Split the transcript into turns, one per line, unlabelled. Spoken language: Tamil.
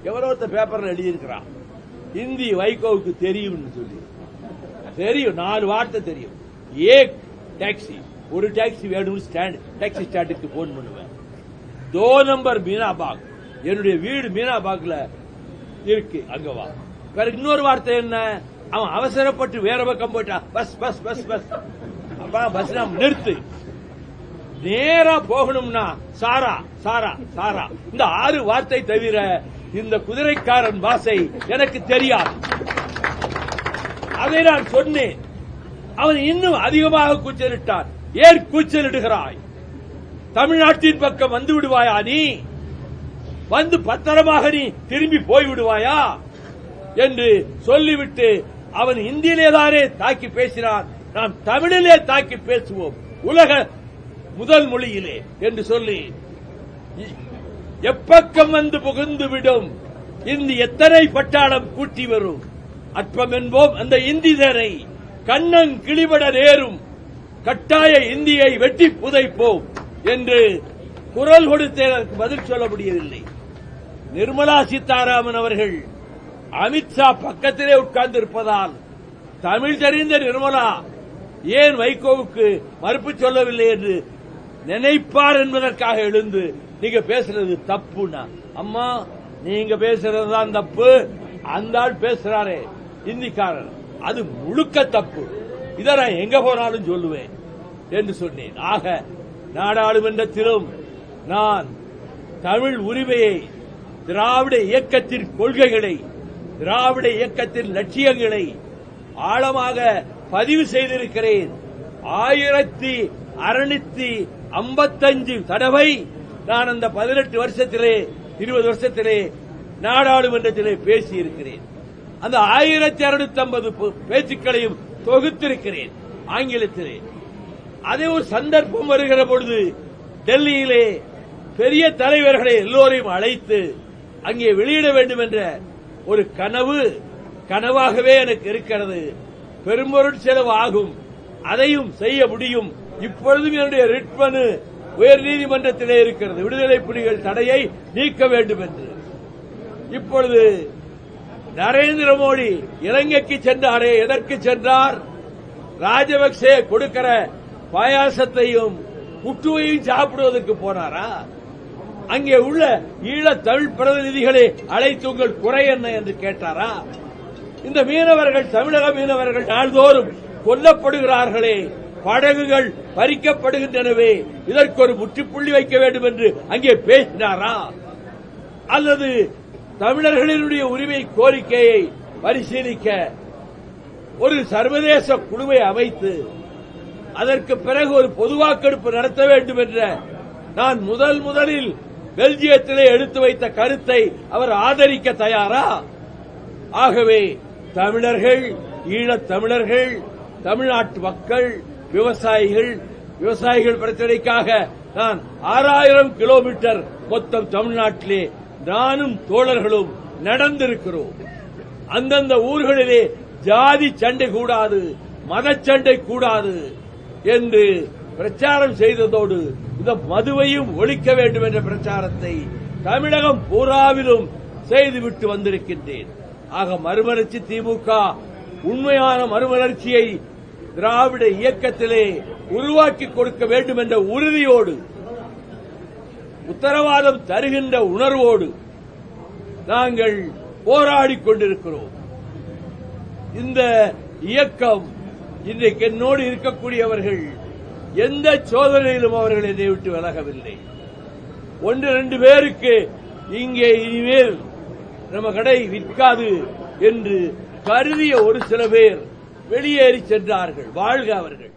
எவ்வளவு பேப்பர்ல எழுதியிருக்கிறான். ஹிந்தி வைகோவுக்கு தெரியும் சொல்லி தெரியும், 4 வார்த்தை தெரியும். ஏக் டாக்ஸி, ஒரு டாக்ஸி வேணும், டாக்ஸி ஸ்டாண்டுக்கு போன் பண்ணுவேன். 2 நம்பர் மீனாபாக், என்னுடைய வீடு மீனாபாக்ல இருக்கு, அங்க வா. வேற இன்னொரு வார்த்தை என்ன, அவன் அவசரப்பட்டு வேற பக்கம் போயிட்டான், bus bus bus bus, bus நிறுத்து, நேரா போகணும்னா சாரா சாரா சாரா. இந்த 6 வார்த்தை தவிர இந்த குதிரைக்காரன் பாஷை எனக்கு தெரியாது. அதை நான் சொன்னேன். அவன் இன்னும் அதிகமாக கூச்சலிட்டான். ஏன் கூச்சலிடுகிறாய்? தமிழ்நாட்டின் பக்கம் வந்து விடுவாயா? நீ வந்து பத்திரமாக நீ திரும்பி போய்விடுவாயா என்று சொல்லிவிட்டு அவன் இந்தியிலேதானே தாக்கி பேசினான். நாம் தமிழிலே தாக்கி பேசுவோம், உலக முதல் மொழியிலே என்று சொல்லி எப்பக்கம் வந்து புகுந்து விடும் இந்தி எத்தனை பட்டாளம் கூட்டி வரும், அற்பம் என்போம் அந்த இந்திதரை கண்ணன் கிளிபட நேரும், கட்டாய இந்தியை வெட்டி புதைப்போம் என்று குரல் கொடுத்ததற்கு பதில் சொல்ல முடியவில்லை. நிர்மலா சீதாராமன் அவர்கள் அமித்ஷா பக்கத்திலே உட்கார்ந்து இருப்பதால் தமிழ் தெரிந்த நிர்மலா ஏன் வைகோவுக்கு மறுப்பு சொல்லவில்லை என்று நினைப்பார் என்பதற்காக எழுந்து நீங்க பேசுறது தப்புனா, அம்மா நீங்க பேசுறதுதான் தப்பு, அந்த ஆள் பேசுறாரே இந்திக்காரர் அது முழுக்க தப்பு, இதை நான் எங்க போனாலும் சொல்லுவேன் என்று சொன்னேன். ஆக நாடாளுமன்றத்திலும் நான் தமிழ் உரிமையை, திராவிட இயக்கத்தின் கொள்கைகளை, திராவிட இயக்கத்தின் லட்சியங்களை ஆழமாக பதிவு செய்திருக்கிறேன். 1655 தடவை நான் அந்த 18 வருஷத்திலே 20 வருஷத்திலே நாடாளுமன்றத்திலே பேசியிருக்கிறேன். அந்த 1650 பேச்சுக்களையும் தொகுத்திருக்கிறேன் ஆங்கிலத்திலே. அதே ஒரு சந்தர்ப்பம் வருகிற பொழுது டெல்லியிலே பெரிய தலைவர்களை எல்லோரையும் அழைத்து அங்கே வெளியிட வேண்டும் என்ற ஒரு கனவாகவே எனக்கு இருக்கிறது. பெரும்பொருள் செலவு ஆகும், அதையும் செய்ய முடியும். இப்பொழுதும் என்னுடைய ரிட் மனு உயர்நீதிமன்றத்திலே இருக்கிறது, விடுதலை புலிகள் தடையை நீக்க வேண்டும் என்று. இப்பொழுது நரேந்திர மோடி இலங்கைக்கு சென்றாரே, எதற்கு சென்றார்? ராஜபக்சே கொடுக்கிற பாயாசத்தையும் புட்டுவையும் சாப்பிடுவதற்கு போனாரா? அங்கே உள்ள ஈழ தமிழ் பிரதிநிதிகளை அழைத்து உங்கள் குறை என்ன என்று கேட்டாரா? இந்த மீனவர்கள், தமிழக மீனவர்கள் நாள்தோறும் கொல்லப்படுகிறார்களே, படகுகள் பறிக்கப்படுகின்றனவே, இதற்கு ஒரு முற்றுப்புள்ளி வைக்க வேண்டும் என்று அங்கே பேசினாரா? அல்லது தமிழர்களினுடைய உரிமை கோரிக்கையை பரிசீலிக்க ஒரு சர்வதேச குழுவை அமைத்து அதற்கு பிறகு ஒரு பொது வாக்கெடுப்பு நடத்த வேண்டும் என்ற நான் முதலில் பெல்ஜியத்திலே எடுத்து வைத்த கருத்தை அவர் ஆதரிக்க தயாரா? ஆகவே தமிழர்கள், ஈழத் தமிழர்கள், தமிழ்நாட்டு மக்கள், விவசாயிகள் பிரச்சனைக்காக நான் 6000 கிலோமீட்டர் மொத்தம் தமிழ்நாட்டிலே நானும் தோழர்களும் நடந்திருக்கிறோம். அந்தந்த ஊர்களிலே ஜாதி சண்டை கூடாது, மதச்சண்டை கூடாது என்று பிரச்சாரம் செய்ததோடு இந்த மதுவையும் ஒழிக்க வேண்டும் என்ற பிரச்சாரத்தை தமிழகம் பூராவிலும் செய்துவிட்டு வந்திருக்கின்றேன். ஆக மறுமலர்ச்சி திமுக உண்மையான மறுமலர்ச்சியை திராவிட இயக்கத்திலே உருவாக்கி கொடுக்க வேண்டும் என்ற உறுதியோடு, உத்தரவாதம் தருகின்ற உணர்வோடு நாங்கள் போராடிக் கொண்டிருக்கிறோம். இந்த இயக்கம் இன்றைக்கு என்னோடு இருக்கக்கூடியவர்கள் எந்த சோதனையிலும் அவர்கள் என்னை விட்டு விலகவில்லை. 1-2 பேருக்கு இங்கே இனிமேல் நம்ம கடை விற்காது என்று கருதிய ஒரு சில பேர் வெளியேறி சென்றார்கள். வாழ்க அவர்கள்.